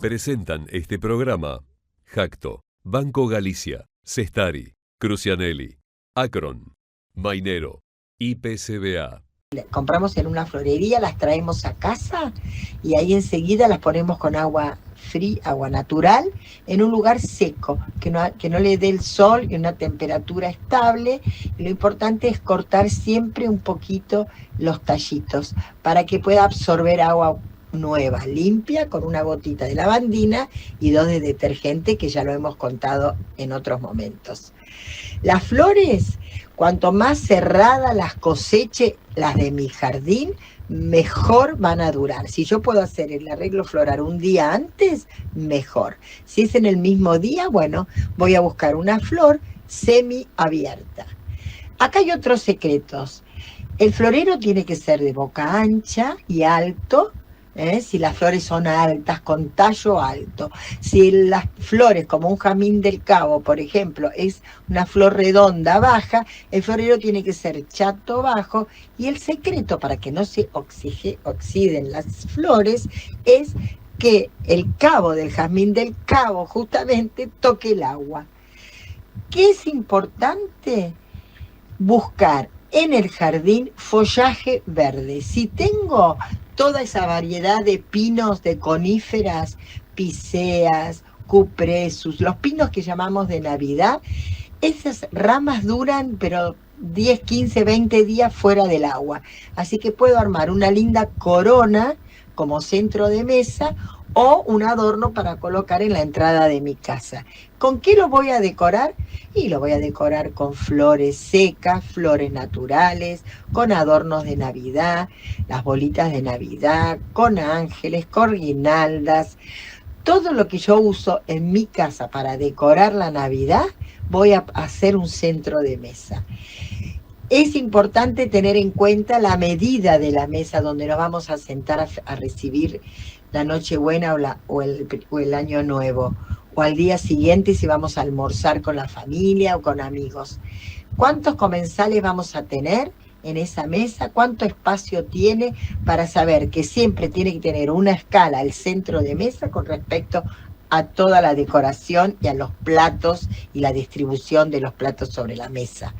Presentan este programa Jacto, Banco Galicia, Cestari, Crucianelli, Acron, Mainero, IPCBA. Compramos en una florería, las traemos a casa y ahí enseguida las ponemos con agua fría, agua natural, en un lugar seco, que no le dé el sol y una temperatura estable. Y lo importante es cortar siempre un poquito los tallitos para que pueda absorber agua nueva, limpia, con una gotita de lavandina y 2 de detergente, que ya lo hemos contado en otros momentos. Las flores, cuanto más cerradas las coseche, las de mi jardín, mejor van a durar. Si yo puedo hacer el arreglo floral un día antes, mejor. Si es en el mismo día, bueno, voy a buscar una flor semiabierta. Acá hay otros secretos. El florero tiene que ser de boca ancha y alto. Si las flores son altas, con tallo alto. Si las flores, como un jazmín del Cabo, por ejemplo, es una flor redonda, baja, el florero tiene que ser chato, bajo. Y el secreto para que no se oxiden las flores es que el cabo del jazmín del Cabo justamente toque el agua. ¿Qué es importante? Buscar en el jardín follaje verde. Si tengo toda esa variedad de pinos, de coníferas, piceas, cupresus, los pinos que llamamos de Navidad, esas ramas duran pero 10, 15, 20 días fuera del agua. Así que puedo armar una linda corona como centro de mesa o un adorno para colocar en la entrada de mi casa. ¿Con qué lo voy a decorar? Y lo voy a decorar con flores secas, flores naturales, con adornos de Navidad, las bolitas de Navidad, con ángeles, con guirnaldas. Todo lo que yo uso en mi casa para decorar la Navidad, voy a hacer un centro de mesa. Es importante tener en cuenta la medida de la mesa donde nos vamos a sentar a recibir la Nochebuena o el Año Nuevo, o al día siguiente si vamos a almorzar con la familia o con amigos. ¿Cuántos comensales vamos a tener en esa mesa? ¿Cuánto espacio tiene? Para saber que siempre tiene que tener una escala el centro de mesa con respecto a toda la decoración y a los platos y la distribución de los platos sobre la mesa.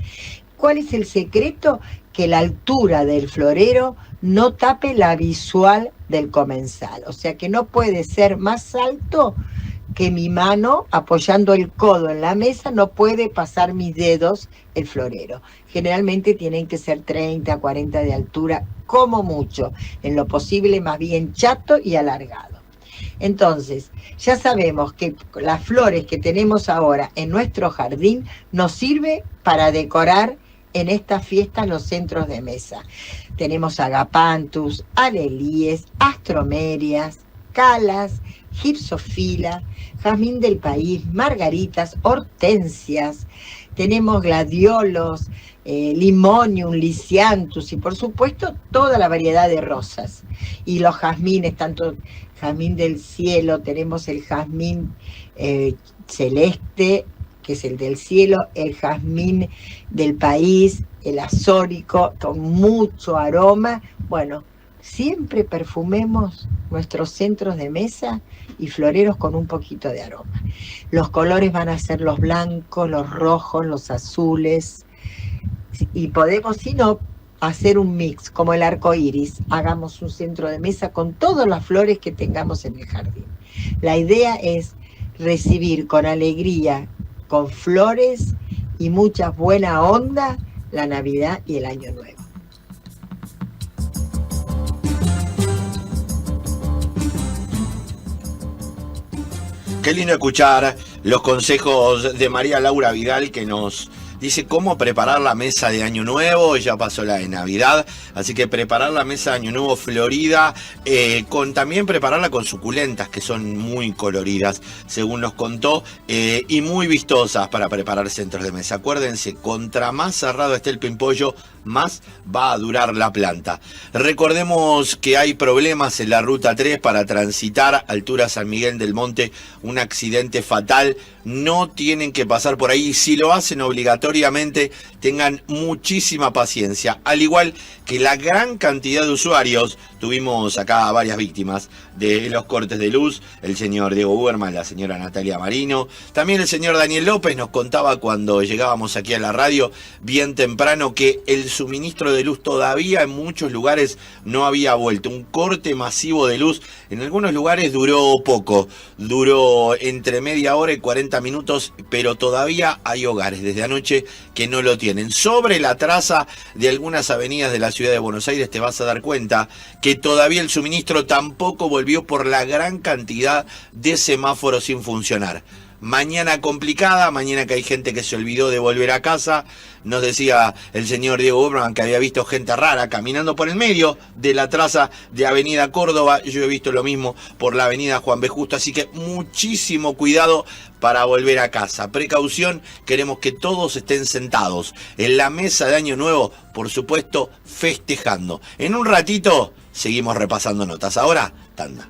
¿Cuál es el secreto? Que la altura del florero no tape la visual del comensal. O sea que no puede ser más alto que mi mano, apoyando el codo en la mesa, no puede pasar mis dedos el florero. Generalmente tienen que ser 30, 40 de altura, como mucho. En lo posible más bien chato y alargado. Entonces, ya sabemos que las flores que tenemos ahora en nuestro jardín nos sirve para decorar en esta fiesta los centros de mesa. Tenemos agapanthus, alelíes, astromerias, calas, gipsofila, jazmín del país, margaritas, hortensias, tenemos gladiolos, limonium, lisianthus y por supuesto toda la variedad de rosas. Y los jazmines, tanto jazmín del cielo, tenemos el jazmín celeste, que es el del cielo, el jazmín del país, el azórico, con mucho aroma. Bueno, siempre perfumemos nuestros centros de mesa y floreros con un poquito de aroma. Los colores van a ser los blancos, los rojos, los azules, y podemos, si no, hacer un mix, como el arco iris. Hagamos un centro de mesa con todas las flores que tengamos en el jardín. La idea es recibir con alegría, con flores y mucha buena onda, la Navidad y el Año Nuevo. Qué lindo escuchar los consejos de María Laura Vidal, que nos dice cómo preparar la mesa de Año Nuevo. Ya pasó la de Navidad, así que preparar la mesa de Año Nuevo florida, también prepararla con suculentas que son muy coloridas, según nos contó, y muy vistosas para preparar centros de mesa. Acuérdense, contra más cerrado esté el pimpollo, más va a durar la planta. Recordemos que hay problemas en la ruta 3 para transitar altura San Miguel del Monte, un accidente fatal. no tienen que pasar por ahí. Si lo hacen obligatoriamente, tengan muchísima paciencia. Al igual que la gran cantidad de usuarios, tuvimos acá varias víctimas de los cortes de luz, el señor Diego Uberman, la señora Natalia Marino, también el señor Daniel López nos contaba cuando llegábamos aquí a la radio bien temprano que el suministro de luz todavía en muchos lugares no había vuelto. Un corte masivo de luz en algunos lugares duró poco, duró entre media hora y 40 minutos, pero todavía hay hogares desde anoche que no lo tienen. Sobre la traza de algunas avenidas de la ciudad de Buenos Aires te vas a dar cuenta que todavía el suministro tampoco volvió por la gran cantidad de semáforos sin funcionar. Mañana complicada, mañana que hay gente que se olvidó de volver a casa. Nos decía el señor Diego Uberman que había visto gente rara caminando por el medio de la traza de Avenida Córdoba. Yo he visto lo mismo por la Avenida Juan B. Justo, así que muchísimo cuidado para volver a casa. Precaución, queremos que todos estén sentados en la mesa de Año Nuevo, por supuesto, festejando. En un ratito seguimos repasando notas. Ahora, tanda.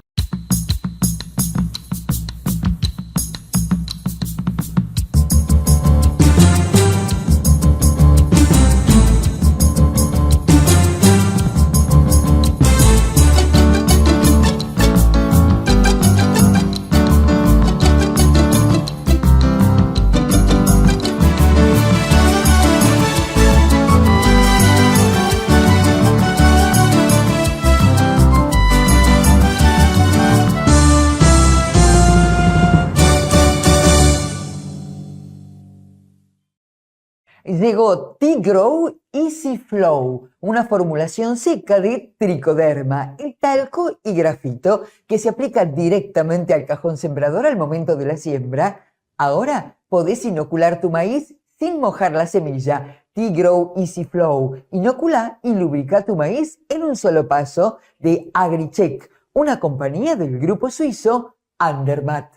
Llegó T-Grow Easy Flow, una formulación seca de tricoderma, el talco y grafito que se aplica directamente al cajón sembrador al momento de la siembra. Ahora podés inocular tu maíz sin mojar la semilla. T-Grow Easy Flow inocula y lubrica tu maíz en un solo paso, de Agricheck, una compañía del grupo suizo Andermatt.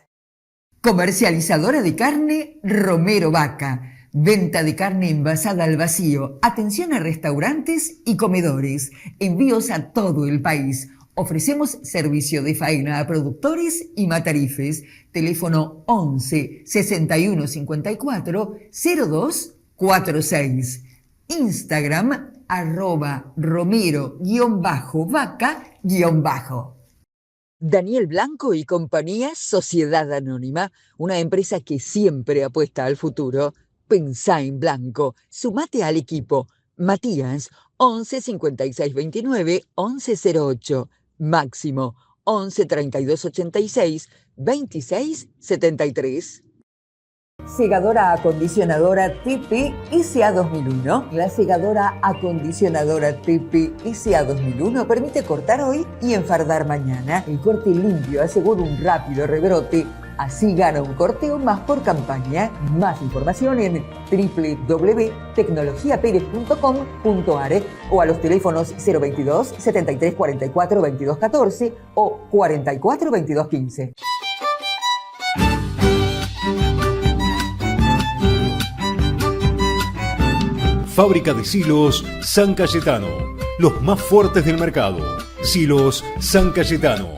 Comercializadora de carne Romero Vaca. Venta de carne envasada al vacío. Atención a restaurantes y comedores. Envíos a todo el país. Ofrecemos servicio de faena a productores y matarifes. Teléfono 11 61 54 02 46. Instagram @romero_vaca_. Daniel Blanco y compañía, Sociedad Anónima, una empresa que siempre apuesta al futuro. Pensá en blanco. Sumate al equipo. Matías, 11 56 29 11 08. Máximo, 11 32 86 26 73. Segadora acondicionadora TP SA 2001. La segadora acondicionadora TP SA 2001 permite cortar hoy y enfardar mañana. El corte limpio asegura un rápido rebrote. Así gana un corteo más por campaña. Más información en www.tecnologiaperez.com.ar o a los teléfonos 022 73 44 22 14 o 44 22 15. Fábrica de silos San Cayetano. Los más fuertes del mercado. Silos San Cayetano.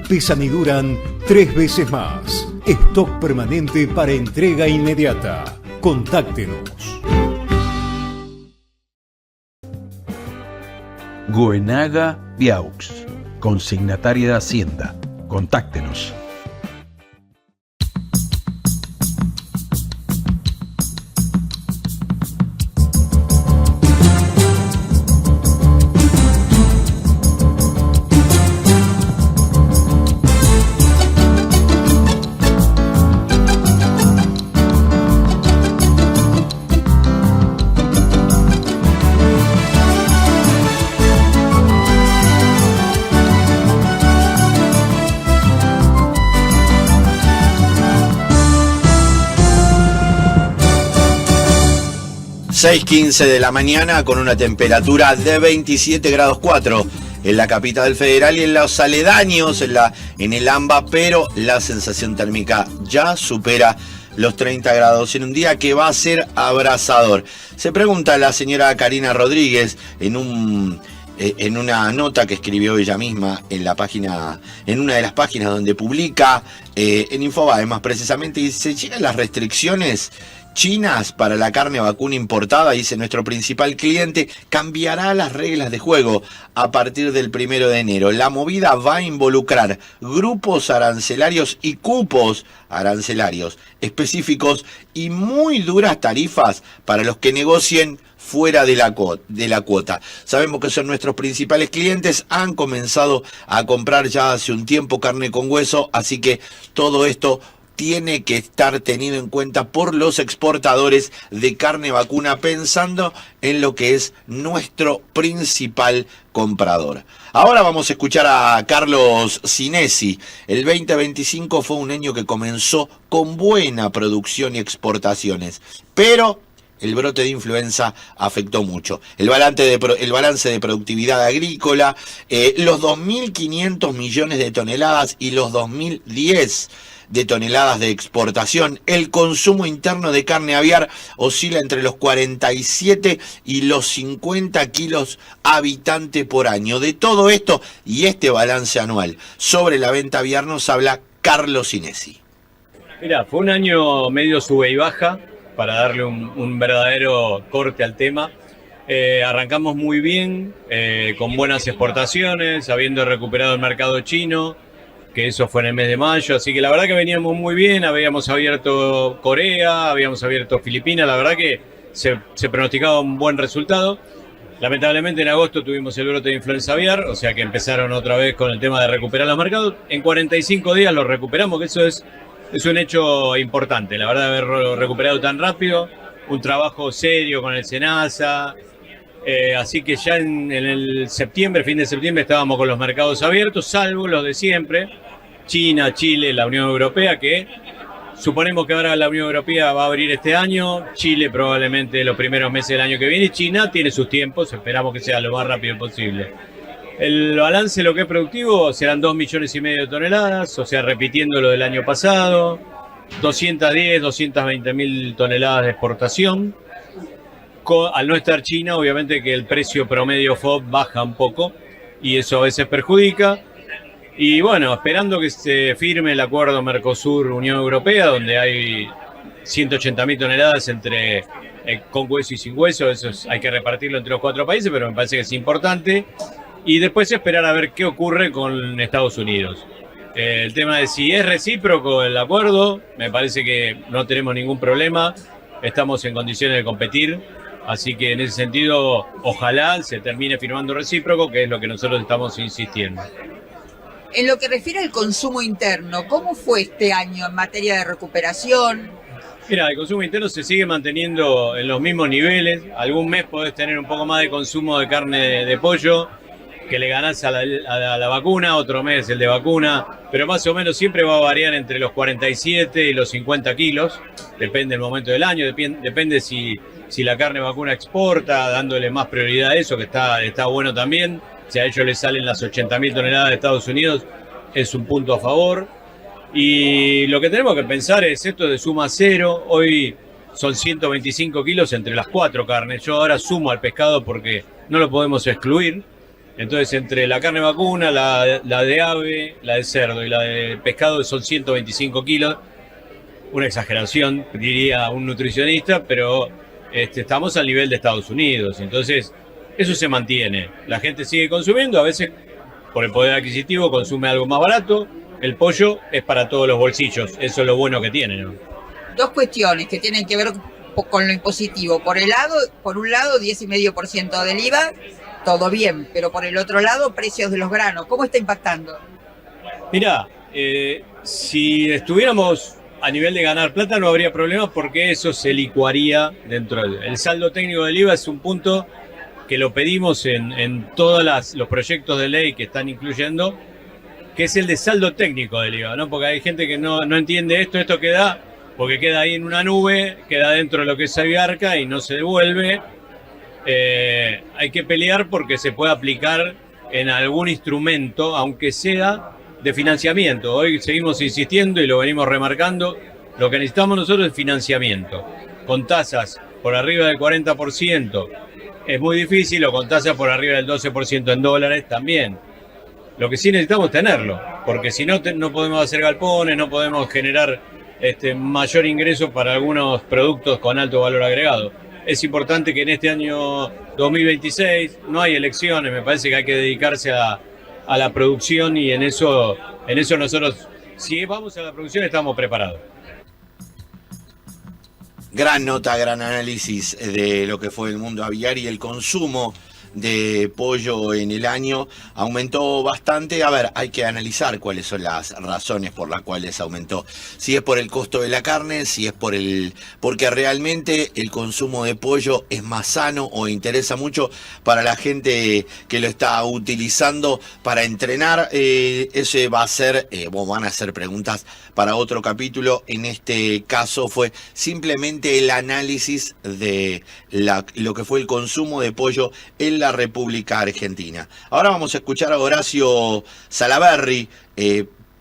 Pesan y duran 3 veces más. Stock permanente para entrega inmediata. Contáctenos. Goenaga Viaux, consignataria de Hacienda. Contáctenos. Seis 15 de la mañana con una temperatura de 27 grados 4 en la capital federal y en los aledaños, en el AMBA, pero la sensación térmica ya supera los 30 grados en un día que va a ser abrasador. Se pregunta la señora Karina Rodríguez en un en una nota que escribió ella misma en la página, en una de las páginas donde publica, en Infobae más precisamente, dice: llegan las restricciones chinas para la carne vacuna importada, dice nuestro principal cliente, cambiará las reglas de juego a partir del 1 de enero. La movida va a involucrar grupos arancelarios y cupos arancelarios específicos y muy duras tarifas para los que negocien fuera de la cuota. Sabemos que son nuestros principales clientes, han comenzado a comprar ya hace un tiempo carne con hueso, así que todo esto tiene que estar tenido en cuenta por los exportadores de carne vacuna, pensando en lo que es nuestro principal comprador. Ahora vamos a escuchar a Carlos Sinesi. El 2025 fue un año que comenzó con buena producción y exportaciones, pero el brote de influenza afectó mucho. El balance de productividad agrícola, los 2.500 millones de toneladas y los 2.010 de toneladas de exportación. El consumo interno de carne aviar oscila entre los 47 y los 50 kilos habitante por año. De todo esto y este balance anual sobre la venta aviar nos habla Carlos Sinesi. Mira, fue un año medio sube y baja, para darle un verdadero corte al tema. Arrancamos muy bien, con buenas exportaciones, habiendo recuperado el mercado chino, que eso fue en el mes de mayo, así que la verdad que veníamos muy bien, habíamos abierto Corea, habíamos abierto Filipinas, la verdad que se pronosticaba un buen resultado. Lamentablemente en agosto tuvimos el brote de influenza aviar, o sea que empezaron otra vez con el tema de recuperar los mercados. En 45 días lo recuperamos, que eso es un hecho importante, la verdad, de haberlo recuperado tan rápido, un trabajo serio con el SENASA, así que ya en el septiembre, fin de septiembre, estábamos con los mercados abiertos, salvo los de siempre, China, Chile, la Unión Europea, que suponemos que ahora la Unión Europea va a abrir este año, Chile probablemente los primeros meses del año que viene, y China tiene sus tiempos, esperamos que sea lo más rápido posible. El balance, lo que es productivo, serán 2,5 millones de toneladas, o sea, repitiendo lo del año pasado, 210, 220 mil toneladas de exportación. Al no estar China, obviamente que el precio promedio FOB baja un poco, y eso a veces perjudica. Y bueno, esperando que se firme el acuerdo Mercosur-Unión Europea, donde hay 180.000 toneladas entre con hueso y sin hueso, hay que repartirlo entre los 4 países, pero me parece que es importante. Y después esperar a ver qué ocurre con Estados Unidos. El tema de si es recíproco el acuerdo, me parece que no tenemos ningún problema, estamos en condiciones de competir, así que en ese sentido ojalá se termine firmando recíproco, que es lo que nosotros estamos insistiendo. En lo que refiere al consumo interno, ¿cómo fue este año en materia de recuperación? Mira, el consumo interno se sigue manteniendo en los mismos niveles, algún mes podés tener un poco más de consumo de carne de pollo, que le ganás a la vacuna, otro mes el de vacuna, pero más o menos siempre va a variar entre los 47 y los 50 kilos, depende del momento del año, depende si la carne vacuna exporta, dándole más prioridad a eso, que está bueno también. Si a ellos les salen las 80.000 toneladas de Estados Unidos, es un punto a favor. Y lo que tenemos que pensar es esto de suma cero. Hoy son 125 kilos entre las 4 carnes. Yo ahora sumo al pescado porque no lo podemos excluir. Entonces, entre la carne vacuna, la de ave, la de cerdo y la de pescado son 125 kilos. Una exageración, diría un nutricionista, pero estamos al nivel de Estados Unidos. Entonces, eso se mantiene. La gente sigue consumiendo, a veces por el poder adquisitivo consume algo más barato. El pollo es para todos los bolsillos, eso es lo bueno que tiene, ¿no? Dos cuestiones que tienen que ver con lo impositivo. Por un lado, 10,5% del IVA, todo bien, pero por el otro lado, precios de los granos. ¿Cómo está impactando? Mirá, si estuviéramos a nivel de ganar plata no habría problemas porque eso se licuaría dentro del saldo técnico del IVA. Es un punto que lo pedimos en todos los proyectos de ley que están incluyendo, que es el de saldo técnico del IVA, ¿no? Porque hay gente que no entiende esto queda, porque queda ahí en una nube, queda dentro de lo que es Aviarca y no se devuelve. Hay que pelear porque se pueda aplicar en algún instrumento, aunque sea de financiamiento. Hoy seguimos insistiendo y lo venimos remarcando, lo que necesitamos nosotros es financiamiento, con tasas por arriba del 40%, es muy difícil, o con tasa por arriba del 12% en dólares también. Lo que sí necesitamos es tenerlo, porque si no, no podemos hacer galpones, no podemos generar mayor ingreso para algunos productos con alto valor agregado. Es importante que en este año 2026 no hay elecciones, me parece que hay que dedicarse a la producción, y en eso nosotros, si vamos a la producción, estamos preparados. Gran nota, gran análisis de lo que fue el mundo aviar, y el consumo de pollo en el año aumentó bastante. A ver, hay que analizar cuáles son las razones por las cuales aumentó. Si es por el costo de la carne, si es porque realmente el consumo de pollo es más sano o interesa mucho para la gente que lo está utilizando para entrenar. Ese va a ser, van a ser preguntas para otro capítulo. En este caso fue simplemente el análisis de lo que fue el consumo de pollo en la República Argentina. Ahora vamos a escuchar a Horacio Salaberry,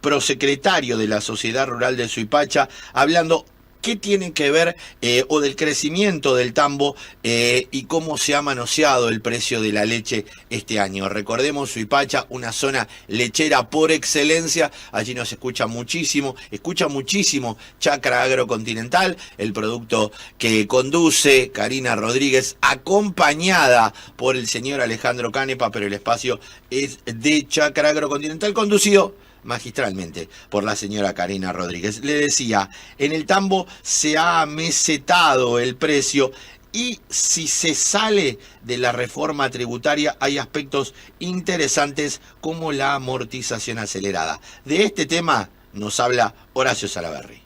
prosecretario de la Sociedad Rural de Suipacha, hablando qué tiene que ver o del crecimiento del tambo y cómo se ha manoseado el precio de la leche este año. Recordemos, Suipacha, una zona lechera por excelencia. Allí nos escucha muchísimo Chacra Agrocontinental, el producto que conduce Karina Rodríguez, acompañada por el señor Alejandro Canepa, pero el espacio es de Chacra Agrocontinental, conducido magistralmente por la señora Karina Rodríguez. Le decía, en el tambo se ha mesetado el precio, y si se sale de la reforma tributaria hay aspectos interesantes como la amortización acelerada. De este tema nos habla Horacio Salaberry.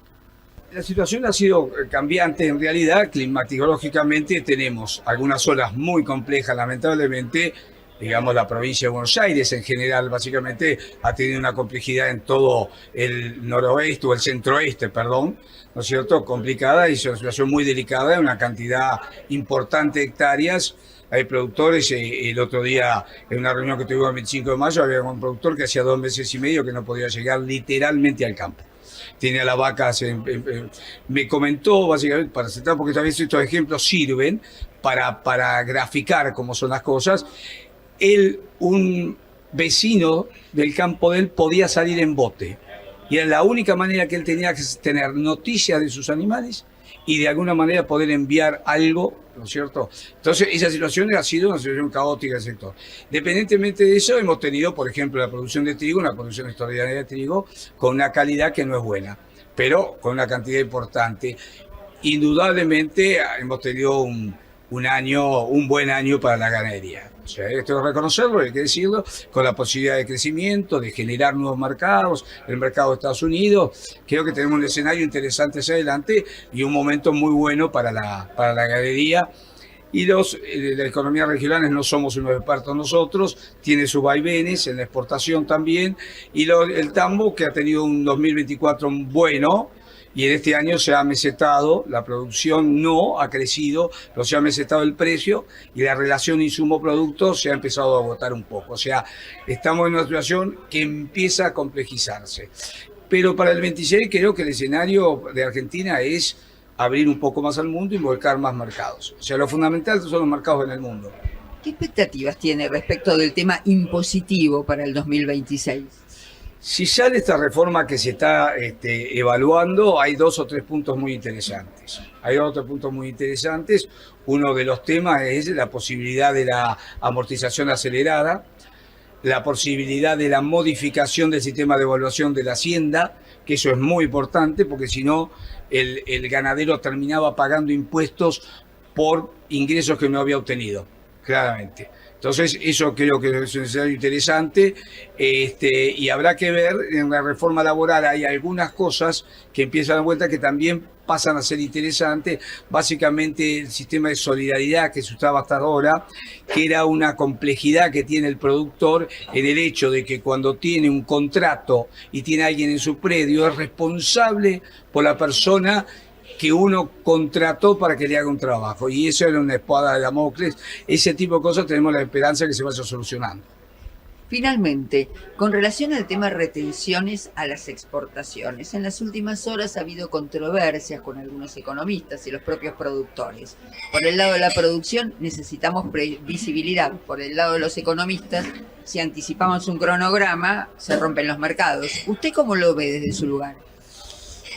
La situación ha sido cambiante en realidad. Climatológicamente tenemos algunas zonas muy complejas, lamentablemente. Digamos, la provincia de Buenos Aires en general básicamente ha tenido una complejidad en todo el noroeste o el centroeste, perdón, ¿no es cierto? Complicada, y es una situación muy delicada, una cantidad importante de hectáreas. Hay productores, el otro día en una reunión que tuvimos el 25 de mayo había un productor que hacía 2 meses y medio que no podía llegar literalmente al campo. Tiene a las vacas, me comentó básicamente, para sentar, porque tal vez estos ejemplos sirven para graficar cómo son las cosas. Un vecino del campo de él podía salir en bote, y era la única manera que él tenía que tener noticias de sus animales y de alguna manera poder enviar algo, ¿no es cierto? Entonces esa situación ha sido una situación caótica del sector. Independientemente de eso, hemos tenido, por ejemplo, la producción de trigo, una producción extraordinaria de trigo con una calidad que no es buena, pero con una cantidad importante. Indudablemente hemos tenido un buen año para la ganadería. O sea, esto es reconocerlo, hay que decirlo, con la posibilidad de crecimiento, de generar nuevos mercados, el mercado de Estados Unidos. Creo que tenemos un escenario interesante hacia adelante y un momento muy bueno para la ganadería. Y de la economía regionales no somos unos expertos nosotros, tiene sus vaivenes en la exportación también, y el tambo, que ha tenido un 2024 bueno, y en este año se ha mesetado, la producción no ha crecido, pero se ha mesetado el precio, y la relación insumo-producto se ha empezado a agotar un poco. O sea, estamos en una situación que empieza a complejizarse. Pero para el 26 creo que el escenario de Argentina es abrir un poco más al mundo y volcar más mercados. O sea, lo fundamental son los mercados en el mundo. ¿Qué expectativas tiene respecto del tema impositivo para el 2026? Si sale esta reforma que se está evaluando, hay 2 o 3 puntos muy interesantes. Uno de los temas es la posibilidad de la amortización acelerada, la posibilidad de la modificación del sistema de evaluación de la hacienda, que eso es muy importante, porque si no, el ganadero terminaba pagando impuestos por ingresos que no había obtenido, claramente. Entonces, eso creo que es un escenario interesante, y habrá que ver, en la reforma laboral hay algunas cosas que empiezan a dar vuelta que también pasan a ser interesantes. Básicamente, el sistema de solidaridad que se usaba hasta ahora, que era una complejidad que tiene el productor en el hecho de que cuando tiene un contrato y tiene a alguien en su predio, es responsable por la persona que uno contrató para que le haga un trabajo, y eso era una espada de Damocles. Ese tipo de cosas tenemos la esperanza de que se vaya solucionando. Finalmente, con relación al tema retenciones a las exportaciones, en las últimas horas ha habido controversias con algunos economistas y los propios productores. Por el lado de la producción necesitamos previsibilidad, por el lado de los economistas, si anticipamos un cronograma, se rompen los mercados. ¿Usted cómo lo ve desde su lugar?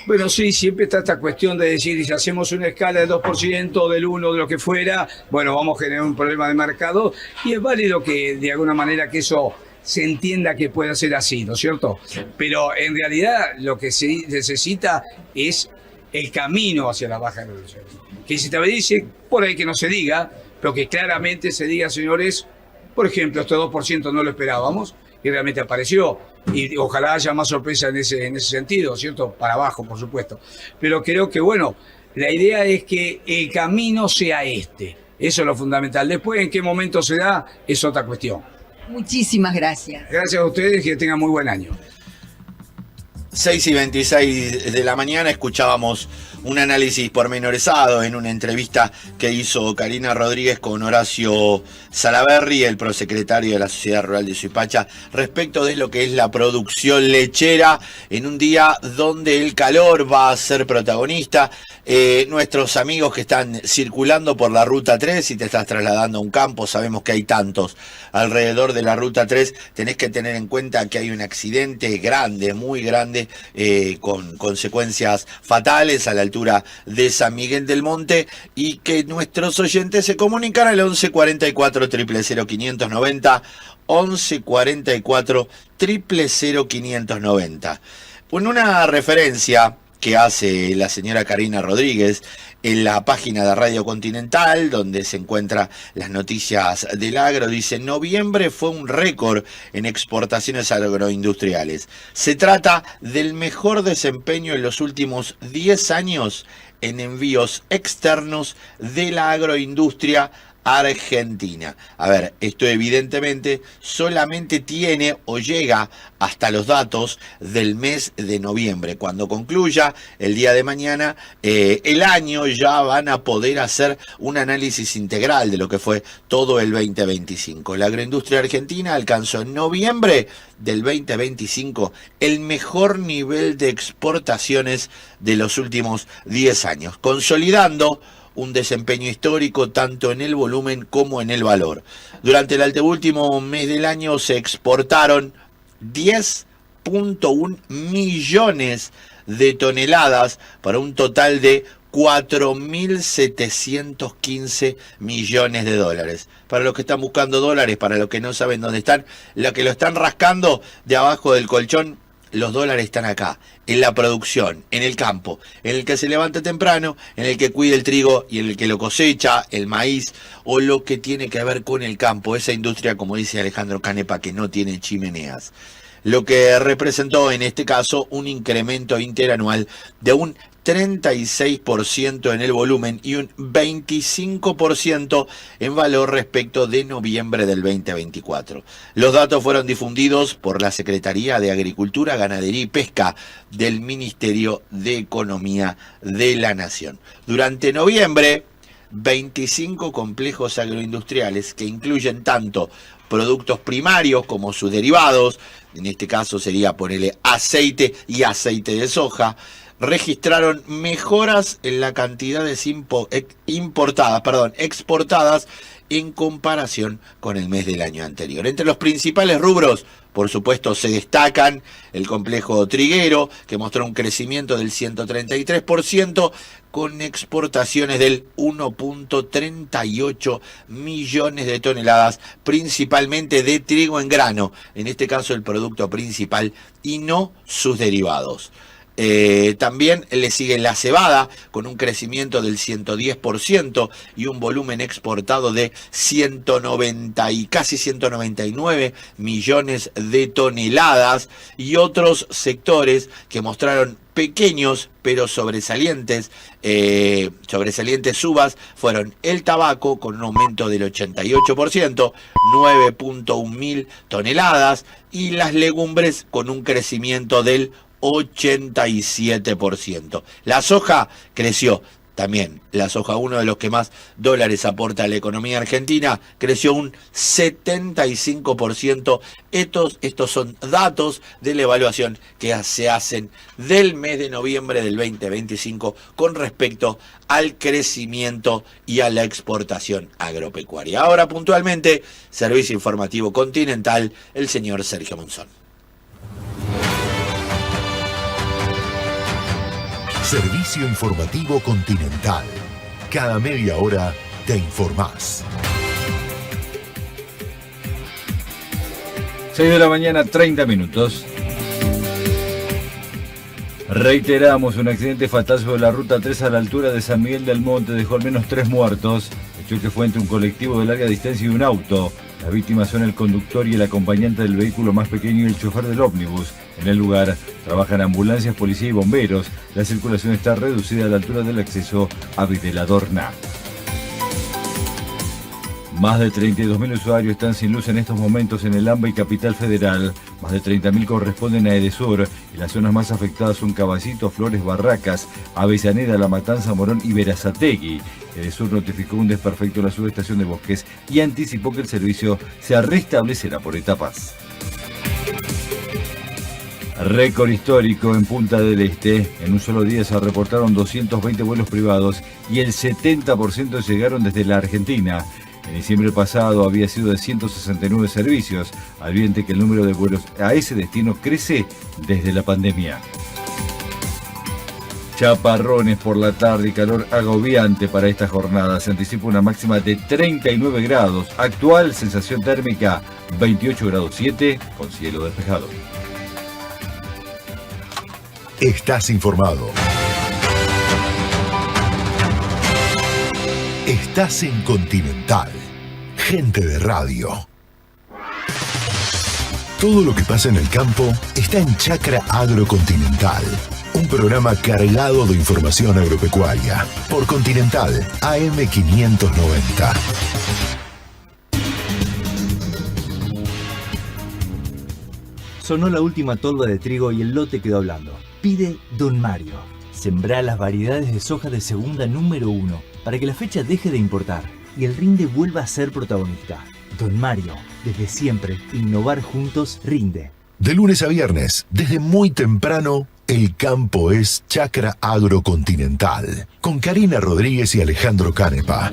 Bueno, sí, siempre está esta cuestión de decir, si hacemos una escala del 2%, del 1%, de lo que fuera, bueno, vamos a generar un problema de mercado, y es válido que de alguna manera que eso se entienda que pueda ser así, ¿no es cierto? Pero en realidad lo que se necesita es el camino hacia la baja de reducciones. Que se te dice, por ahí que no se diga, pero que claramente se diga, señores, por ejemplo, este 2% no lo esperábamos, y realmente apareció. Y ojalá haya más sorpresa en ese sentido, ¿cierto? Para abajo, por supuesto. Pero creo que, bueno, la idea es que el camino sea este. Eso es lo fundamental. Después, en qué momento se da, es otra cuestión. Muchísimas gracias. Gracias a ustedes, que tengan muy buen año. 6:26 de la mañana escuchábamos un análisis pormenorizado en una entrevista que hizo Karina Rodríguez con Horacio Salaberry, el prosecretario de la Sociedad Rural de Suipacha, respecto de lo que es la producción lechera en un día donde el calor va a ser protagonista. Nuestros amigos que están circulando por la Ruta 3, si te estás trasladando a un campo, sabemos que hay tantos alrededor de la Ruta 3, tenés que tener en cuenta que hay un accidente grande, muy grande, con consecuencias fatales a la altura de San Miguel del Monte, y que nuestros oyentes se comunican al 11 44 000 590, 11 44 000 590. Con una referencia que hace la señora Karina Rodríguez en la página de Radio Continental, donde se encuentran las noticias del agro, dice: noviembre fue un récord en exportaciones agroindustriales. Se trata del mejor desempeño en los últimos 10 años en envíos externos de la agroindustria argentina. A ver, esto evidentemente solamente tiene o llega hasta los datos del mes de noviembre. Cuando concluya el día de mañana el año, ya van a poder hacer un análisis integral de lo que fue todo el 2025. La agroindustria argentina alcanzó en noviembre del 2025 el mejor nivel de exportaciones de los últimos 10 años, consolidando un desempeño histórico tanto en el volumen como en el valor. Durante el anteúltimo mes del año se exportaron 10.1 millones de toneladas para un total de 4.715 millones de dólares. Para los que están buscando dólares, para los que no saben dónde están, los que lo están rascando de abajo del colchón, los dólares están acá, en la producción, en el campo, en el que se levanta temprano, en el que cuida el trigo y en el que lo cosecha, el maíz, o lo que tiene que ver con el campo, esa industria, como dice Alejandro Canepa, que no tiene chimeneas. Lo que representó en este caso un incremento interanual de un 36% en el volumen y un 25% en valor respecto de noviembre del 2024. Los datos fueron difundidos por la Secretaría de Agricultura, Ganadería y Pesca del Ministerio de Economía de la Nación. Durante noviembre, 25 complejos agroindustriales que incluyen tanto productos primarios como sus derivados, en este caso sería ponerle aceite y aceite de soja, registraron mejoras en la cantidad de exportadas en comparación con el mes del año anterior. Entre los principales rubros, por supuesto, se destacan el complejo triguero, que mostró un crecimiento del 133%, con exportaciones del 1.38 millones de toneladas, principalmente de trigo en grano, en este caso el producto principal, y no sus derivados. También le sigue la cebada con un crecimiento del 110% y un volumen exportado de 190 y casi 199 millones de toneladas, y otros sectores que mostraron pequeños pero sobresalientes subas fueron el tabaco con un aumento del 88%, 9.1 mil toneladas, y las legumbres con un crecimiento del 87%. La soja creció también la soja, uno de los que más dólares aporta a la economía argentina, creció un 75%. Estos son datos de la evaluación que se hacen del mes de noviembre del 2025 con respecto al crecimiento y a la exportación agropecuaria. Ahora puntualmente, Servicio Informativo Continental, el señor Sergio Monzón. Servicio Informativo Continental. Cada media hora te informás. 6 de la mañana, 30 minutos. Reiteramos, un accidente fatal sobre la ruta 3 a la altura de San Miguel del Monte dejó al menos 3 muertos. El choque fue entre un colectivo de larga distancia y un auto. Las víctimas son el conductor y el acompañante del vehículo más pequeño y el chofer del ómnibus. En el lugar trabajan ambulancias, policía y bomberos. La circulación está reducida a la altura del acceso a Videladorna. Más de 32.000 usuarios están sin luz en estos momentos en el AMBA y Capital Federal. Más de 30.000 corresponden a Edesur y las zonas más afectadas son Caballito, Flores, Barracas, Avellaneda, La Matanza, Morón y Berazategui. Edesur notificó un desperfecto en la subestación de Bosques y anticipó que el servicio se restablecerá por etapas. Récord histórico en Punta del Este. En un solo día se reportaron 220 vuelos privados y el 70% llegaron desde la Argentina. En diciembre pasado había sido de 169 servicios, al viento que el número de vuelos a ese destino crece desde la pandemia. Chaparrones por la tarde y calor agobiante para esta jornada. Se anticipa una máxima de 39 grados. Actual sensación térmica 28 grados 7 con cielo despejado. Estás informado. Estás en Continental. Gente de radio. Todo lo que pasa en el campo está en Chacra Agrocontinental. Un programa cargado de información agropecuaria. Por Continental AM 590. Sonó la última tolva de trigo y el lote quedó hablando. Pide Don Mario. Sembrá las variedades de soja de segunda número 1 para que la fecha deje de importar y el rinde vuelva a ser protagonista. Don Mario, desde siempre, innovar juntos rinde. De lunes a viernes, desde muy temprano, el campo es Chacra Agrocontinental. Con Karina Rodríguez y Alejandro Canepa.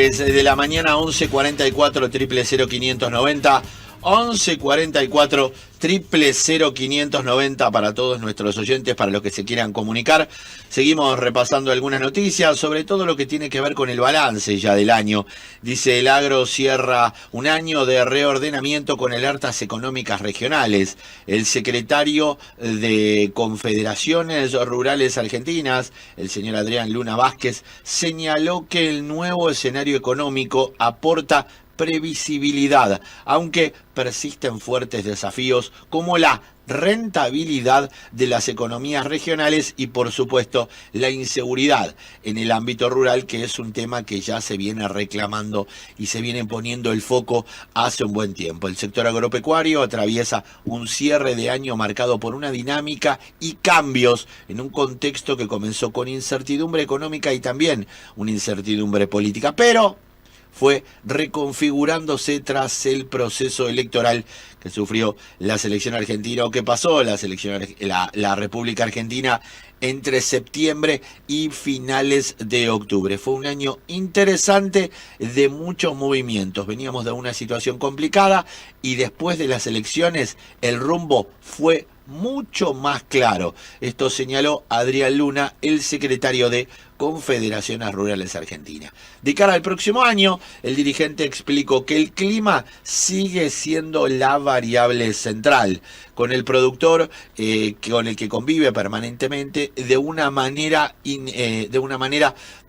De la mañana, 11:44 000590, 11:44 000590 para todos nuestros oyentes, para los que se quieran comunicar. Seguimos repasando algunas noticias, sobre todo lo que tiene que ver con el balance ya del año. Dice: el agro cierra un año de reordenamiento con alertas económicas regionales. El secretario de Confederaciones Rurales Argentinas, el señor Adrián Luna Vázquez, señaló que el nuevo escenario económico aporta previsibilidad, aunque persisten fuertes desafíos como la rentabilidad de las economías regionales y, por supuesto, la inseguridad en el ámbito rural, que es un tema que ya se viene reclamando y se viene poniendo el foco hace un buen tiempo. El sector agropecuario atraviesa un cierre de año marcado por una dinámica y cambios en un contexto que comenzó con incertidumbre económica y también una incertidumbre política, pero fue reconfigurándose tras el proceso electoral que sufrió la selección argentina, o que pasó la República Argentina entre septiembre y finales de octubre. Fue un año interesante de muchos movimientos. Veníamos de una situación complicada y después de las elecciones el rumbo fue mucho más claro. Esto señaló Adrián Luna, el secretario de Confederaciones Rurales Argentinas. De cara al próximo año, el dirigente explicó que el clima sigue siendo la variable central, con el productor con el que convive permanentemente de una manera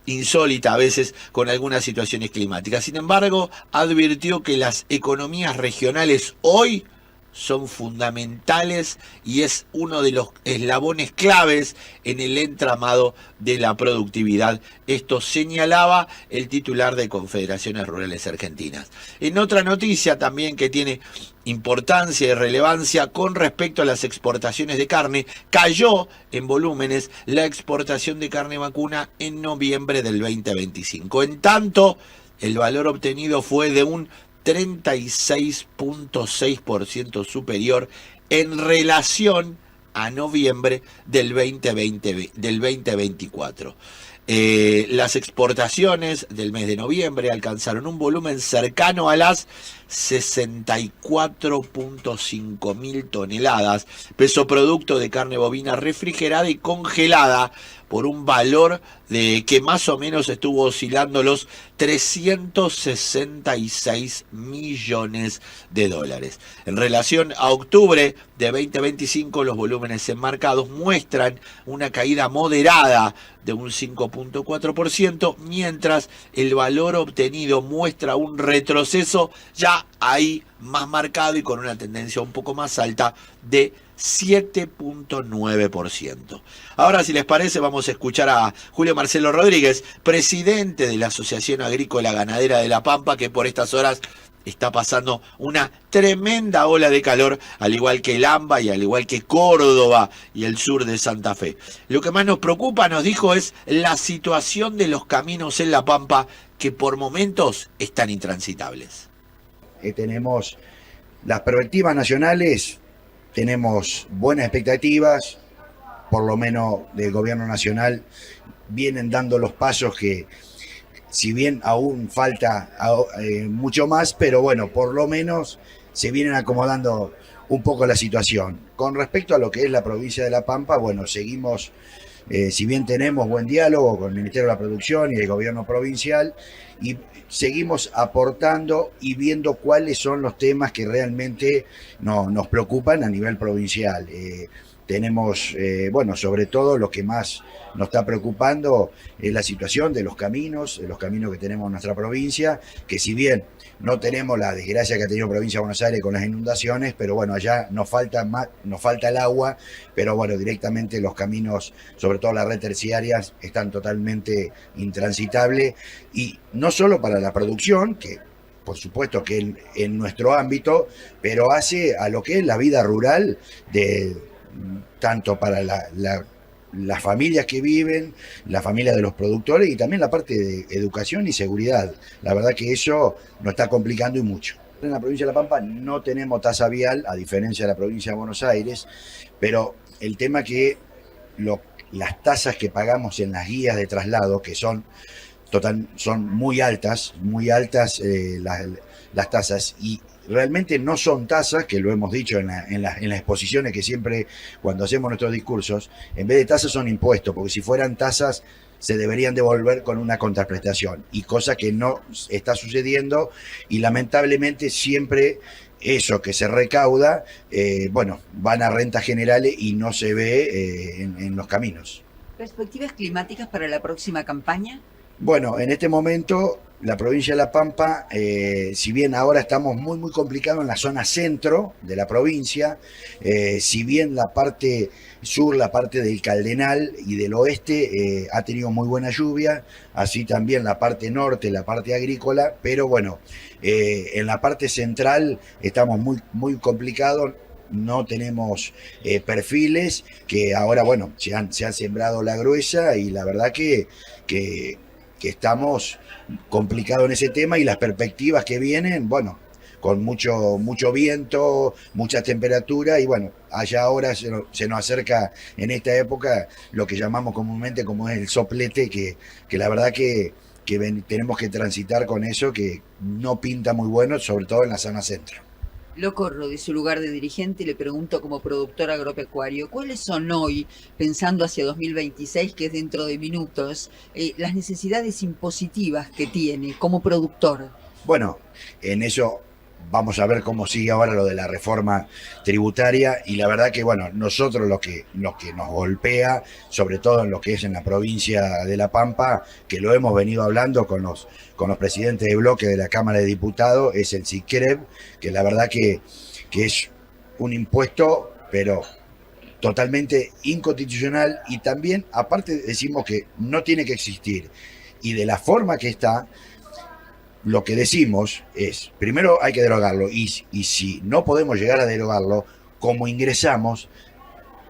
insólita a veces con algunas situaciones climáticas. Sin embargo, advirtió que las economías regionales hoy son fundamentales y es uno de los eslabones claves en el entramado de la productividad. Esto señalaba el titular de Confederaciones Rurales Argentinas. En otra noticia también que tiene importancia y relevancia con respecto a las exportaciones de carne, cayó en volúmenes la exportación de carne vacuna en noviembre del 2025. En tanto, el valor obtenido fue de un 36.6% superior en relación a noviembre del 2024. Las exportaciones del mes de noviembre alcanzaron un volumen cercano a las 64.5 mil toneladas, peso producto de carne bovina refrigerada y congelada, por un valor de que más o menos estuvo oscilando los 366 millones de dólares. En relación a octubre de 2025, los volúmenes enmarcados muestran una caída moderada de un 5.4%, mientras el valor obtenido muestra un retroceso ya ahí más marcado y con una tendencia un poco más alta de 7.9%. Ahora, si les parece, vamos a escuchar a Julio Marcelo Rodríguez, presidente de la Asociación Agrícola Ganadera de La Pampa, que por estas horas está pasando una tremenda ola de calor, al igual que el AMBA y al igual que Córdoba y el sur de Santa Fe. Lo que más nos preocupa, nos dijo, es la situación de los caminos en La Pampa, que por momentos están intransitables. Tenemos las perspectivas nacionales, tenemos buenas expectativas, por lo menos del gobierno nacional vienen dando los pasos que, si bien aún falta mucho más, pero bueno, por lo menos se vienen acomodando un poco la situación. Con respecto a lo que es la provincia de La Pampa, bueno, seguimos, si bien tenemos buen diálogo con el Ministerio de la Producción y el gobierno provincial, y seguimos aportando y viendo cuáles son los temas que realmente nos preocupan a nivel provincial. Tenemos, bueno, sobre todo lo que más nos está preocupando es la situación de los caminos que tenemos en nuestra provincia, que si bien no tenemos la desgracia que ha tenido provincia de Buenos Aires con las inundaciones, pero bueno, allá nos falta el agua, pero bueno, directamente los caminos, sobre todo la red terciaria, están totalmente intransitables, y no solo para la producción, que por supuesto que en nuestro ámbito, pero hace a lo que es la vida rural tanto para las familias que viven, la familia de los productores y también la parte de educación y seguridad. La verdad que eso nos está complicando y mucho. En la provincia de La Pampa no tenemos tasa vial, a diferencia de la provincia de Buenos Aires, pero el tema que las tasas que pagamos en las guías de traslado, que son muy altas las tasas, y realmente no son tasas, que lo hemos dicho en las exposiciones, que siempre cuando hacemos nuestros discursos, en vez de tasas son impuestos, porque si fueran tasas se deberían devolver con una contraprestación, y cosa que no está sucediendo, y lamentablemente siempre eso que se recauda, bueno, van a rentas generales y no se ve en los caminos. ¿Perspectivas climáticas para la próxima campaña? Bueno, en este momento la provincia de La Pampa, si bien ahora estamos muy complicados en la zona centro de la provincia, si bien la parte sur, la parte del Caldenal y del oeste ha tenido muy buena lluvia, así también la parte norte, la parte agrícola, pero bueno, en la parte central estamos muy complicados. No tenemos perfiles, que ahora, bueno, se han sembrado la gruesa, y la verdad que estamos complicados en ese tema, y las perspectivas que vienen, bueno, con mucho viento, mucha temperatura, y bueno, allá ahora se nos acerca en esta época lo que llamamos comúnmente como es el soplete, que la verdad que tenemos que transitar con eso, que no pinta muy bueno, sobre todo en la zona centro. Lo corro de su lugar de dirigente y le pregunto como productor agropecuario, ¿cuáles son hoy, pensando hacia 2026, que es dentro de minutos, las necesidades impositivas que tiene como productor? Bueno, en eso vamos a ver cómo sigue ahora lo de la reforma tributaria y la verdad que, bueno, nosotros lo que nos golpea, sobre todo en lo que es en la provincia de La Pampa, que lo hemos venido hablando con los presidentes de bloque de la Cámara de Diputados, es el SICREV, que la verdad que es un impuesto, pero totalmente inconstitucional y también, aparte, decimos que no tiene que existir. Y de la forma que está, lo que decimos es, primero hay que derogarlo y si no podemos llegar a derogarlo, como ingresamos,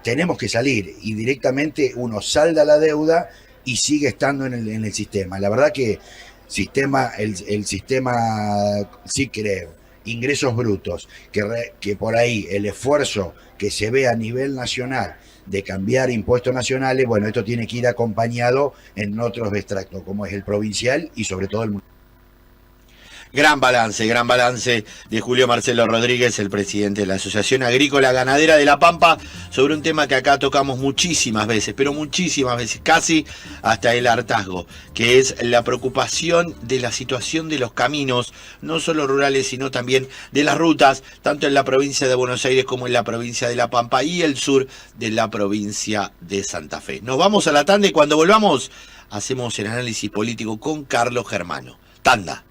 tenemos que salir y directamente uno salda la deuda y sigue estando en el sistema. La verdad que el sistema SICREV, ingresos brutos, que por ahí el esfuerzo que se ve a nivel nacional de cambiar impuestos nacionales, bueno, esto tiene que ir acompañado en otros extractos, como es el provincial y sobre todo el municipal. Gran balance de Julio Marcelo Rodríguez, el presidente de la Asociación Agrícola Ganadera de La Pampa, sobre un tema que acá tocamos muchísimas veces, pero muchísimas veces, casi hasta el hartazgo, que es la preocupación de la situación de los caminos, no solo rurales, sino también de las rutas, tanto en la provincia de Buenos Aires como en la provincia de La Pampa y el sur de la provincia de Santa Fe. Nos vamos a la tanda y cuando volvamos hacemos el análisis político con Carlos Germano. Tanda.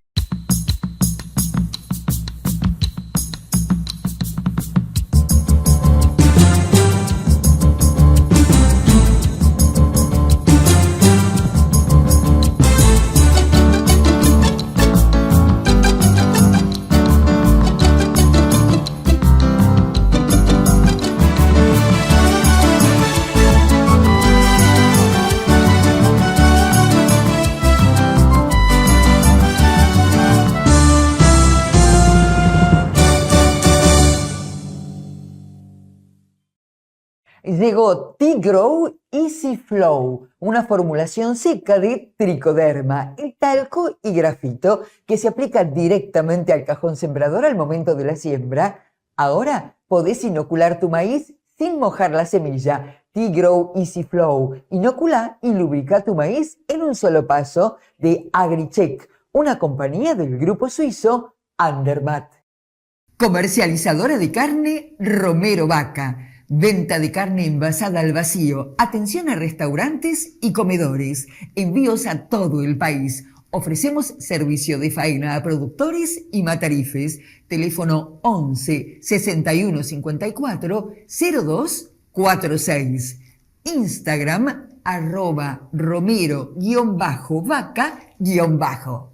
Llegó T-Grow Easy Flow, una formulación seca de tricoderma, el talco y grafito que se aplica directamente al cajón sembrador al momento de la siembra. Ahora podés inocular tu maíz sin mojar la semilla. T-Grow Easy Flow inocula y lubrica tu maíz en un solo paso, de Agricheck, una compañía del grupo suizo Andermatt. Comercializadora de carne Romero Vaca. Venta de carne envasada al vacío, atención a restaurantes y comedores, envíos a todo el país. Ofrecemos servicio de faena a productores y matarifes. Teléfono 11 61 54 02 46. Instagram @romero_vaca_.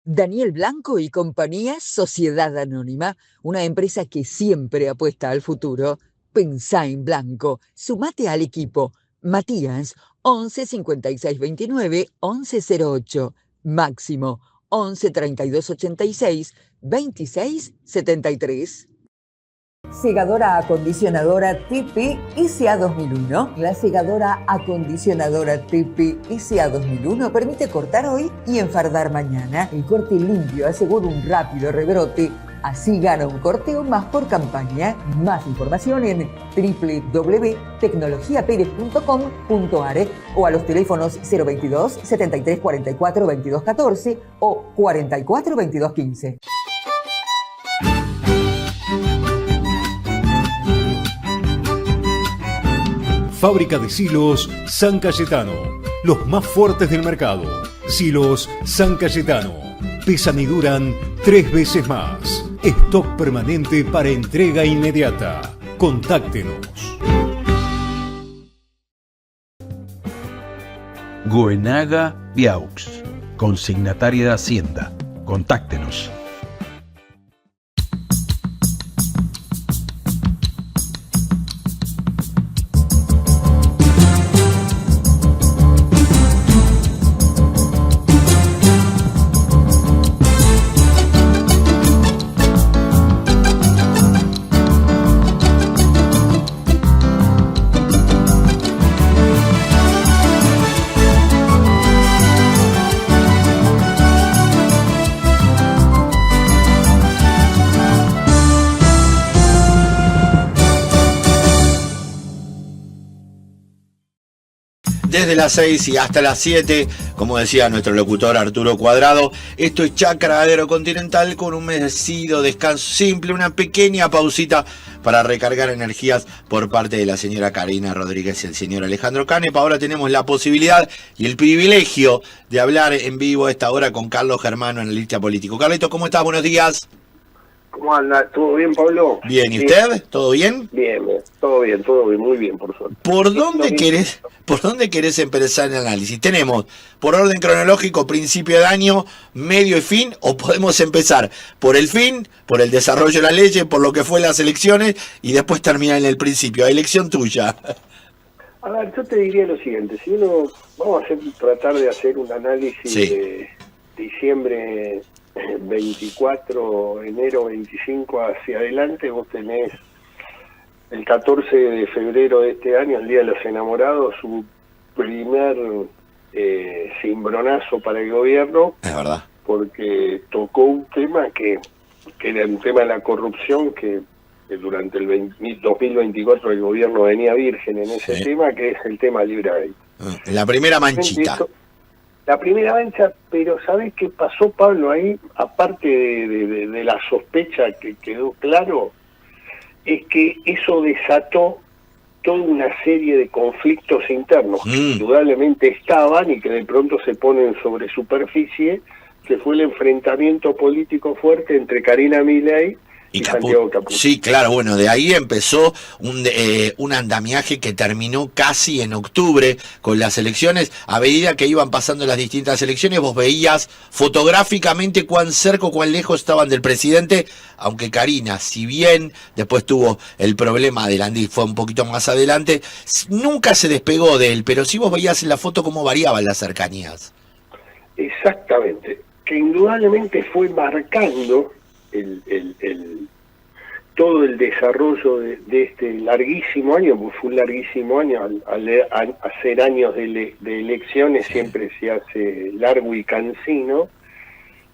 Daniel Blanco y compañía Sociedad Anónima, una empresa que siempre apuesta al futuro. Pensá en blanco, sumate al equipo. Matías, 11 56 29 11 08. Máximo, 11 32 86 26 73. Segadora acondicionadora TP SA 2001. La segadora acondicionadora TP SA 2001 permite cortar hoy y enfardar mañana. El corte limpio asegura un rápido rebrote. Así gana un corteo más por campaña. Más información en www.tecnologiaperez.com.ar o a los teléfonos 022 73 44 22 14 o 44 22 15. Fábrica de silos San Cayetano. Los más fuertes del mercado. Silos San Cayetano. Pesan y duran 3 veces más. Stock permanente para entrega inmediata. Contáctenos. Goenaga Viaux, consignataria de Hacienda. Contáctenos. desde las 6 y hasta las 7, como decía nuestro locutor Arturo Cuadrado. Esto es Chacra Agrocontinental con un merecido descanso simple, una pequeña pausita para recargar energías por parte de la señora Karina Rodríguez y el señor Alejandro Canepa. Ahora tenemos la posibilidad y el privilegio de hablar en vivo a esta hora con Carlos Germano, analista político. Carlito, ¿cómo estás? Buenos días. ¿Cómo anda? ¿Todo bien, Pablo? Bien, ¿y usted? ¿Todo bien? Bien, todo bien, muy bien, por suerte. ¿Por dónde querés empezar el análisis? Tenemos, por orden cronológico, principio de año, medio y fin, o podemos empezar por el fin, por el desarrollo de las leyes, por lo que fue las elecciones, y después terminar en el principio. Elección tuya. A ver, yo te diría lo siguiente, si uno, vamos a tratar de hacer un análisis de diciembre 24, enero 25 hacia adelante. Vos tenés el 14 de febrero de este año, el Día de los Enamorados, un primer cimbronazo para el gobierno. Es verdad. Porque tocó un tema que era un tema de la corrupción que durante el 2024 el gobierno venía virgen en ese tema, que es el tema Libre. La primera manchita. La primera mancha, pero ¿sabés qué pasó, Pablo, ahí? Aparte de la sospecha que quedó claro, es que eso desató toda una serie de conflictos internos que indudablemente estaban y que de pronto se ponen sobre superficie, que fue el enfrentamiento político fuerte entre Karina Milei y Santiago Caputo. Sí, claro, bueno, de ahí empezó un andamiaje que terminó casi en octubre con las elecciones. A medida que iban pasando las distintas elecciones, vos veías fotográficamente cuán cerca o cuán lejos estaban del presidente, aunque Karina, si bien después tuvo el problema del Andis, fue un poquito más adelante, nunca se despegó de él, pero sí vos veías en la foto cómo variaban las cercanías. Exactamente, que indudablemente fue marcando todo el desarrollo de este larguísimo año, porque fue un larguísimo año, al hacer años de elecciones siempre se hace largo y cansino,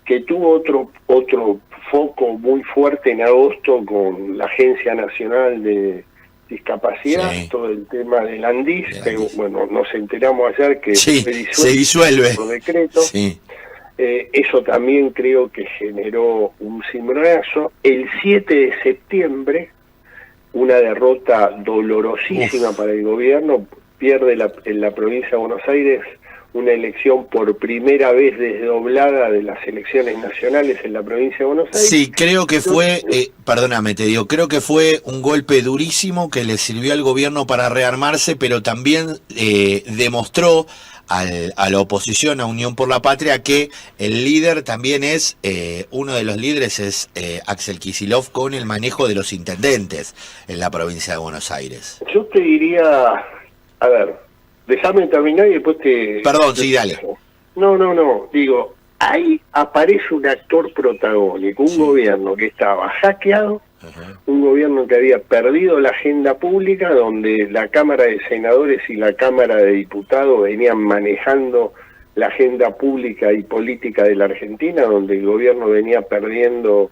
que tuvo otro foco muy fuerte en agosto con la Agencia Nacional de Discapacidad, todo el tema del Andis, que bueno, nos enteramos ayer que se disuelve por decreto. Eso también creo que generó un cimbronazo. El 7 de septiembre, una derrota dolorosísima para el gobierno, pierde en la provincia de Buenos Aires una elección por primera vez desdoblada de las elecciones nacionales en la provincia de Buenos Aires. Sí, creo que fue, perdóname, te digo, creo que fue un golpe durísimo que le sirvió al gobierno para rearmarse, pero también demostró a la oposición, a Unión por la Patria, que el líder también es, uno de los líderes es Axel Kicillof, con el manejo de los intendentes en la provincia de Buenos Aires. Yo te diría, a ver, déjame terminar y después te... Perdón, sí, dale. No, digo, ahí aparece un actor protagónico, un gobierno que estaba hackeado, un gobierno que había perdido la agenda pública, donde la Cámara de Senadores y la Cámara de Diputados venían manejando la agenda pública y política de la Argentina, donde el gobierno venía perdiendo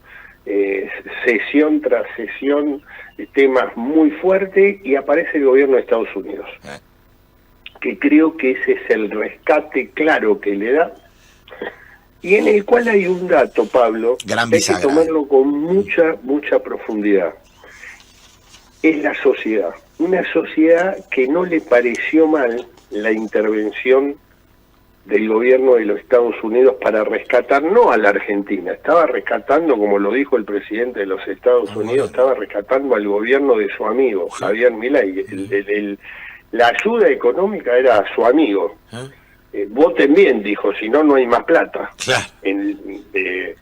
sesión tras sesión temas muy fuertes, y aparece el gobierno de Estados Unidos, que creo que ese es el rescate claro que le da, y en el cual hay un dato, Pablo, que hay que tomarlo con mucha profundidad. Es la sociedad. Una sociedad que no le pareció mal la intervención del gobierno de los Estados Unidos para rescatar, no a la Argentina, estaba rescatando, como lo dijo el presidente de los Estados Unidos, estaba rescatando al gobierno de su amigo, Javier Milei. La ayuda económica era a su amigo. Voten bien, dijo, si no, no hay más plata. Entonces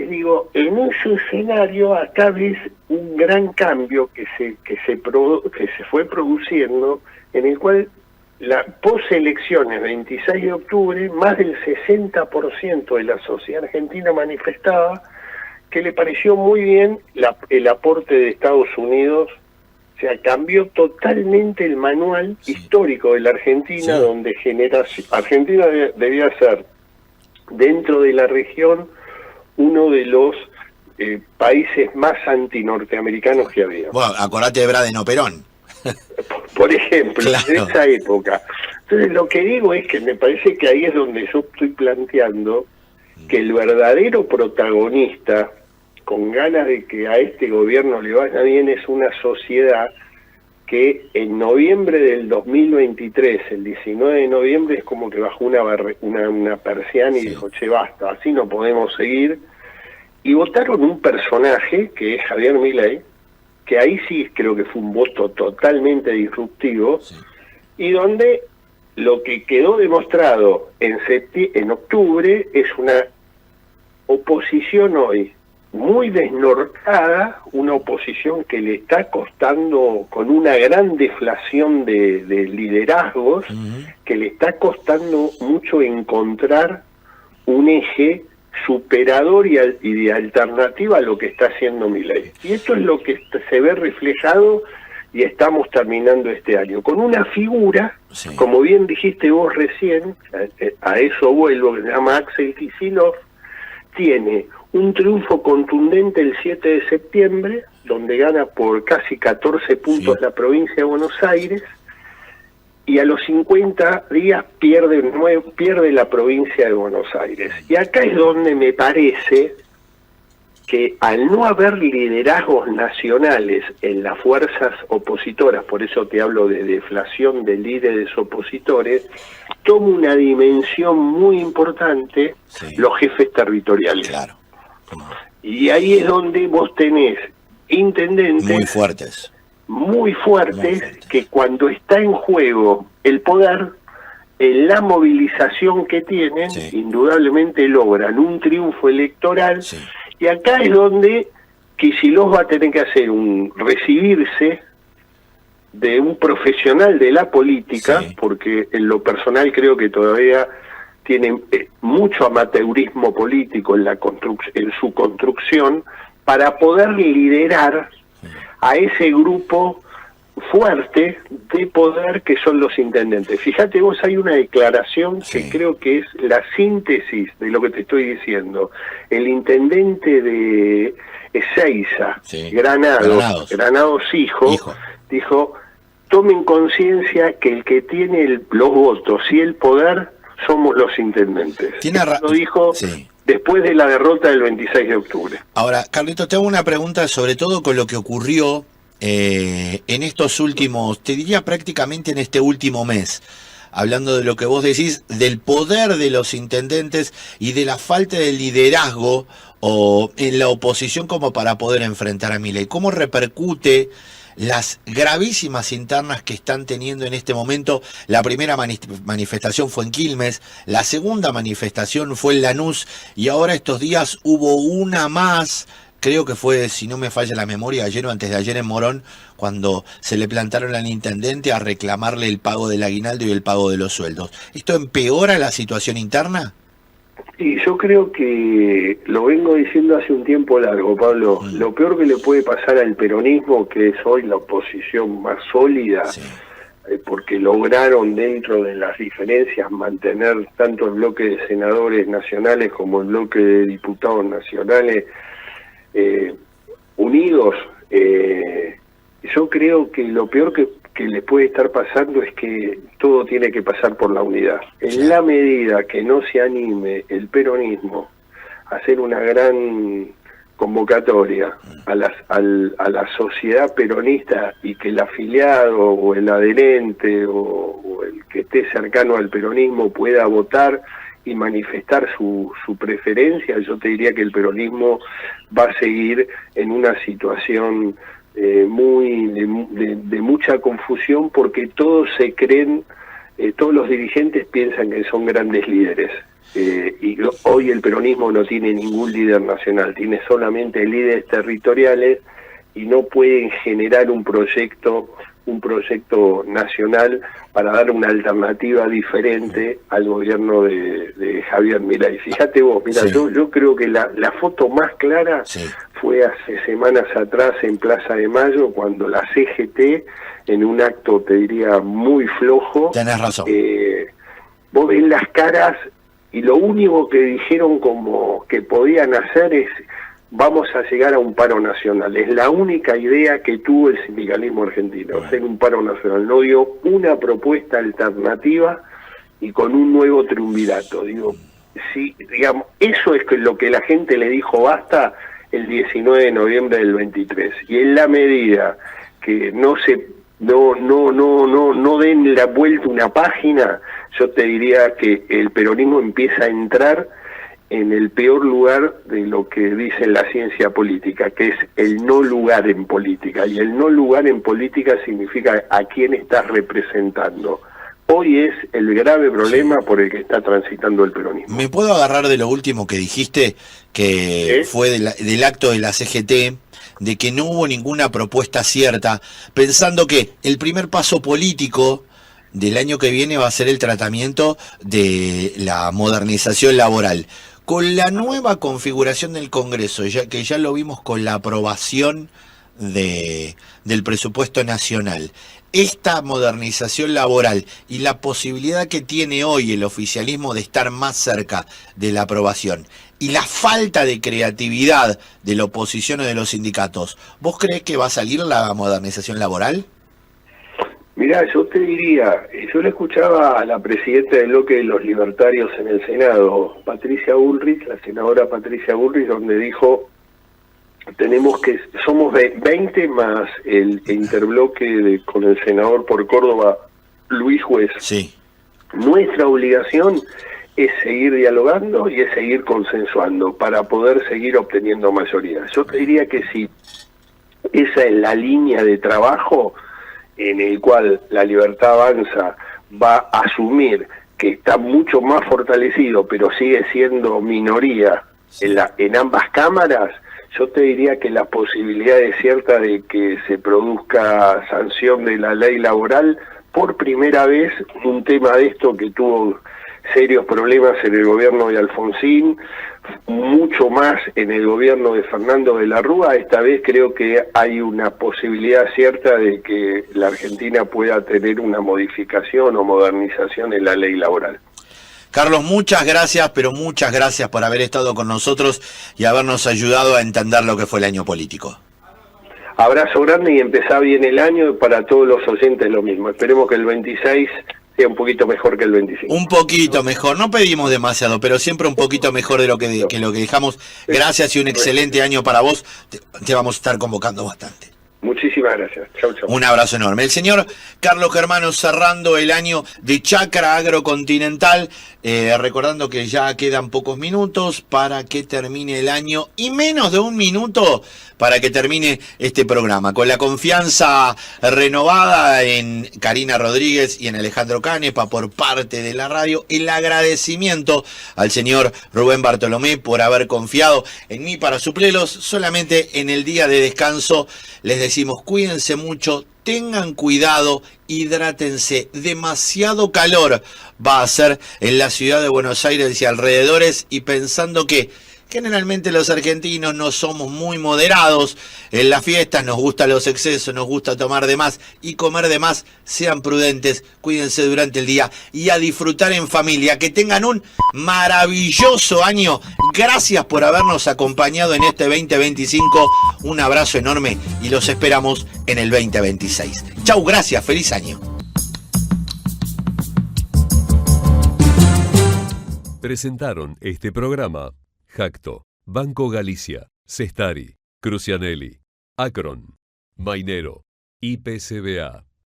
digo, en ese escenario acá ves un gran cambio que se fue produciendo, en el cual la poselecciones 26 de octubre, más del 60% de la sociedad argentina manifestaba que le pareció muy bien el aporte de Estados Unidos. O sea, cambió totalmente el manual histórico de la Argentina, donde Argentina debía ser, dentro de la región, uno de los países más antinorteamericanos que había. Bueno, acordate de Braden o Perón. Por ejemplo, en esa época. Entonces lo que digo es que me parece que ahí es donde yo estoy planteando que el verdadero protagonista, con ganas de que a este gobierno le vaya bien, es una sociedad que en noviembre del 2023, el 19 de noviembre, es como que bajó una persiana y dijo, che, basta, así no podemos seguir. Y votaron un personaje, que es Javier Milei, que ahí sí creo que fue un voto totalmente disruptivo, y donde lo que quedó demostrado en octubre es una oposición hoy muy desnortada, una oposición que le está costando, con una gran deflación de liderazgos, que le está costando mucho encontrar un eje superador y de alternativa a lo que está haciendo Milei. Y esto es lo que se ve reflejado y estamos terminando este año, con una figura, como bien dijiste vos recién, a eso vuelvo, que se llama Axel Kicillof, tiene un triunfo contundente el 7 de septiembre, donde gana por casi 14 puntos la provincia de Buenos Aires, y a los 50 días pierde la provincia de Buenos Aires. Y acá es donde me parece que al no haber liderazgos nacionales en las fuerzas opositoras, por eso te hablo de deflación de líderes opositores, toma una dimensión muy importante los jefes territoriales. Claro. Y ahí es donde vos tenés intendentes muy fuertes que cuando está en juego el poder, en la movilización que tienen, indudablemente logran un triunfo electoral. Y acá es donde Kicillof va a tener que hacer recibirse de un profesional de la política, porque en lo personal creo que todavía tiene mucho amateurismo político en su construcción, para poder liderar a ese grupo fuerte de poder que son los intendentes. Fíjate vos, hay una declaración que creo que es la síntesis de lo que te estoy diciendo. El intendente de Ezeiza, Granados hijo, dijo, tomen conciencia que el que tiene los votos y el poder somos los intendentes. Lo dijo después de la derrota del 26 de octubre. Ahora, Carlito, te hago una pregunta, sobre todo con lo que ocurrió en estos últimos, te diría prácticamente en este último mes, hablando de lo que vos decís, del poder de los intendentes y de la falta de liderazgo o en la oposición como para poder enfrentar a Milei. ¿Cómo repercute las gravísimas internas que están teniendo en este momento? La primera manifestación fue en Quilmes, la segunda manifestación fue en Lanús y ahora estos días hubo una más. Creo que fue, si no me falla la memoria, ayer o antes de ayer en Morón, cuando se le plantaron al intendente a reclamarle el pago del aguinaldo y el pago de los sueldos. ¿Esto empeora la situación interna? Y yo creo que lo vengo diciendo hace un tiempo largo, Pablo. Lo peor que le puede pasar al peronismo, que es hoy la oposición más sólida, porque lograron dentro de las diferencias mantener tanto el bloque de senadores nacionales como el bloque de diputados nacionales unidos. Yo creo que lo peor que le puede estar pasando es que todo tiene que pasar por la unidad. En la medida que no se anime el peronismo a hacer una gran convocatoria a la sociedad peronista y que el afiliado o el adherente o el que esté cercano al peronismo pueda votar y manifestar su preferencia, yo te diría que el peronismo va a seguir en una situación de mucha confusión, porque todos se creen, todos los dirigentes piensan que son grandes líderes, y hoy el peronismo no tiene ningún líder nacional, tiene solamente líderes territoriales y no pueden generar un proyecto nacional para dar una alternativa diferente al gobierno de Javier Milei. Fíjate vos, mira, yo creo que la foto más clara fue hace semanas atrás en Plaza de Mayo, cuando la CGT, en un acto, te diría, muy flojo, tenés razón, vos ves las caras y lo único que dijeron como que podían hacer es vamos a llegar a un paro nacional. Es la única idea que tuvo el sindicalismo argentino, hacer un paro nacional. No dio una propuesta alternativa y con un nuevo triunvirato. Digo, sí, digamos, eso es lo que la gente le dijo basta el 19 de noviembre del 23. Y en la medida que no den la vuelta una página, yo te diría que el peronismo empieza a entrar en el peor lugar de lo que dice la ciencia política, que es el no lugar en política. Y el no lugar en política significa a quién estás representando. Hoy es el grave problema por el que está transitando el peronismo. ¿Me puedo agarrar de lo último que dijiste, que fue del acto de la CGT, de que no hubo ninguna propuesta cierta, pensando que el primer paso político del año que viene va a ser el tratamiento de la modernización laboral? Con la nueva configuración del Congreso, que ya lo vimos con la aprobación del presupuesto nacional, esta modernización laboral y la posibilidad que tiene hoy el oficialismo de estar más cerca de la aprobación y la falta de creatividad de la oposición o de los sindicatos, ¿vos creés que va a salir la modernización laboral? Mirá, yo te diría, yo le escuchaba a la presidenta del bloque de los libertarios en el Senado, Patricia Bullrich, la senadora Patricia Bullrich, donde dijo, somos 20 más el interbloque con el senador por Córdoba, Luis Juez. Sí. Nuestra obligación es seguir dialogando y es seguir consensuando para poder seguir obteniendo mayoría. Yo te diría que si esa es la línea de trabajo en el cual la Libertad Avanza va a asumir que está mucho más fortalecido, pero sigue siendo minoría en ambas cámaras, yo te diría que la posibilidad es cierta de que se produzca sanción de la ley laboral por primera vez, un tema de esto que tuvo serios problemas en el gobierno de Alfonsín, mucho más en el gobierno de Fernando de la Rúa. Esta vez creo que hay una posibilidad cierta de que la Argentina pueda tener una modificación o modernización en la ley laboral. Carlos, muchas gracias, pero muchas gracias por haber estado con nosotros y habernos ayudado a entender lo que fue el año político. Abrazo grande y empezá bien el año, para todos los oyentes lo mismo. Esperemos que el 26 sea un poquito mejor que el 25. Un poquito mejor, no pedimos demasiado, pero siempre un poquito mejor de lo que dejamos. Gracias y un excelente año para vos. Te vamos a estar convocando bastante. Muchísimas gracias. Chau, chau. Un abrazo enorme. El señor Carlos Germano cerrando el año de Chacra Agrocontinental, recordando que ya quedan pocos minutos para que termine el año y menos de un minuto para que termine este programa. Con la confianza renovada en Karina Rodríguez y en Alejandro Canepa por parte de la radio, el agradecimiento al señor Rubén Bartolomé por haber confiado en mí para suplirlos. Solamente en el día de descanso les decimos cuídense mucho, tengan cuidado, hidrátense, demasiado calor va a ser en la ciudad de Buenos Aires y alrededores, y pensando que generalmente los argentinos no somos muy moderados en las fiestas, nos gustan los excesos, nos gusta tomar de más y comer de más. Sean prudentes, cuídense durante el día y a disfrutar en familia. Que tengan un maravilloso año. Gracias por habernos acompañado en este 2025. Un abrazo enorme y los esperamos en el 2026. Chau, gracias, feliz año. Presentaron este programa Jacto, Banco Galicia, Cestari, Crucianelli, Akron, Mainero, IPCBA.